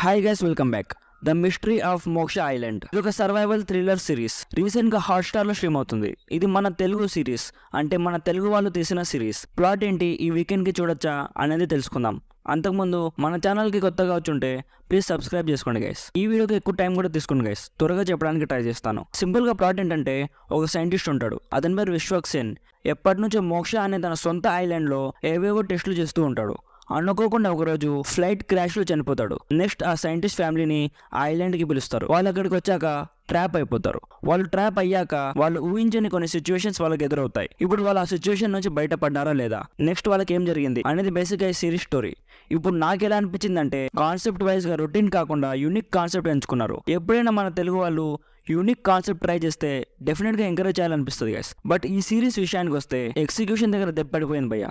Hi guys, welcome back. The mystery of మోక్ష island ఇది ఒక సర్వైవల్ థ్రిల్లర్ సిరీస్. రీసెంట్ గా హాట్స్టార్ లో స్ట్రీమ్ అవుతుంది. ఇది మన తెలుగు సిరీస్, అంటే మన తెలుగు వాళ్ళు తీసిన సిరీస్. ప్లాట్ ఏంటి, ఈ వీకెండ్ కి చూడొచ్చా అనేది తెలుసుకుందాం. అంతకుముందు మన ఛానల్ కి కొత్తగా వచ్చుంటే ప్లీజ్ సబ్స్క్రైబ్ చేసుకోండి గైస్. ఈ వీడియోకి ఎక్కువ టైం కూడా తీసుకోండి గైస్, త్వరగా చెప్పడానికి ట్రై చేస్తాను. సింపుల్ గా ప్లాట్ ఏంటంటే, ఒక సైంటిస్ట్ ఉంటాడు, అతని పేరు విశ్వక్ సేన్. ఎప్పటి నుంచో మోక్ష అనే తన సొంత ఐలాండ్ లో ఏవేవో టెస్టులు చేస్తూ ఉంటాడు. అనుకోకుండా ఒకరోజు ఫ్లైట్ క్రాష్ లో చనిపోతాడు. నెక్స్ట్ ఆ సైంటిస్ట్ ఫ్యామిలీని ఆ ఐలాండ్ కి పిలుస్తారు. వాళ్ళు అక్కడికి వచ్చాక ట్రాప్ అయిపోతారు. వాళ్ళు ట్రాప్ అయ్యాక వాళ్ళు ఊహించని కొన్ని సిచ్యువేషన్స్ వాళ్ళకి ఎదురవుతాయి. ఇప్పుడు వాళ్ళు ఆ సిచ్యువేషన్ నుంచి బయటపడ్డారా లేదా, నెక్స్ట్ వాళ్ళకి ఏం జరిగింది అనేది బేసిక్ గా ఈ సిరీస్ స్టోరీ. ఇప్పుడు నాకు ఎలా అనిపించింది అంటే, కాన్సెప్ట్ వైజ్ గా రొటీన్ కాకుండా యూనిక్ కాన్సెప్ట్ ఎంచుకున్నారు. ఎప్పుడైనా మన తెలుగు వాళ్ళు యూనిక్ కాన్సెప్ట్ ట్రై చేస్తే డెఫినెట్ గా ఎంకరేజ్ చేయాలనిపిస్తుంది గైస్. బట్ ఈ సిరీస్ విషయానికి వస్తే ఎగ్జిక్యూషన్ దగ్గర దెబ్బపడిపోయింది భయ్య.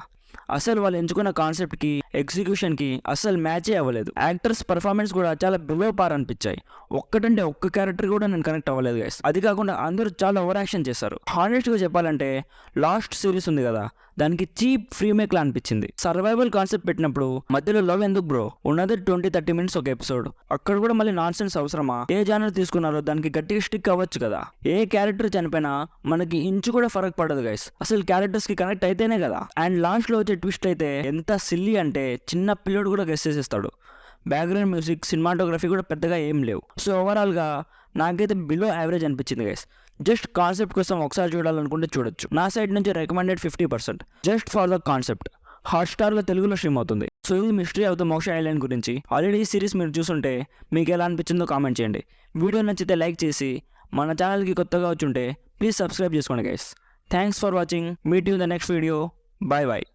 అసలు వాళ్ళు ఎంచుకున్న కాన్సెప్ట్ కి ఎగ్జిక్యూషన్ కి అసలు మ్యాచే అవ్వలేదు. యాక్టర్స్ పర్ఫార్మెన్స్ కూడా చాలా బిలో పార్ అనిపించాయి. ఒక్కటంటే ఒక్క క్యారెక్టర్ కూడా నేను కనెక్ట్ అవ్వలేదు గైస్. అది కాకుండా అందరూ చాలా ఓవర్ యాక్షన్ చేశారు. హానెస్ట్ గా చెప్పాలంటే లాస్ట్ సిరీస్ ఉంది కదా, దానికి చీప్ ఫ్రీ మేక్ లా అనిపించింది. సర్వైవల్ కాన్సెప్ట్ పెట్టినప్పుడు మధ్యలో లవ్ ఎందుకు బ్రో, ఉన్నది 20-30 minutes ఒక ఎపిసోడ్. అక్కడ కూడా మళ్ళీ నాన్ సెన్స్ అవసరమా? ఏ జానర్ తీసుకున్నారో దానికి గట్టిగా స్టిక్ అవ్వచ్చు కదా. ఏ క్యారెక్టర్ చనిపోయినా మనకి ఇంచు కూడా ఫరక్ పడదు గైస్, అసలు క్యారెక్టర్స్ కి కనెక్ట్ అయితేనే కదా. అండ్ లాస్ట్ లో వచ్చే ట్విస్ట్ అయితే ఎంత సిల్లీ అంటే చిన్న పిల్లోడు కూడా గెస్ చేసేస్తాడు. బ్యాక్గ్రౌండ్ మ్యూజిక్, సినిమాటోగ్రఫీ కూడా పెద్దగా ఏం లేవు. సో ఓవరాల్ గా నాకైతే బిలో యావరేజ్ అనిపించింది గైస్. జస్ట్ కాన్సెప్ట్ కోసం ఒకసారి చూడాలనుకుంటే చూడొచ్చు. నా సైడ్ నుంచి recommended 50% just for the concept. Hotstar లో తెలుగులో స్ట్రీమ్ అవుతుంది. సో ఇది మిస్టరీ ఆఫ్ ద మోక్ష ఐలాండ్ గురించి. ఆల్రెడీ ఈ సిరీస్ మీరు చూసుంటే మీకు ఎలా అనిపించిందో కామెంట్ చేయండి. వీడియో నచ్చితే లైక్ చేసి మన ఛానల్కి కొత్తగా వచ్చుంటే ప్లీజ్ సబ్స్క్రైబ్ చేసుకోండి guys. Thanks for watching. Meet you in the next video. Bye bye.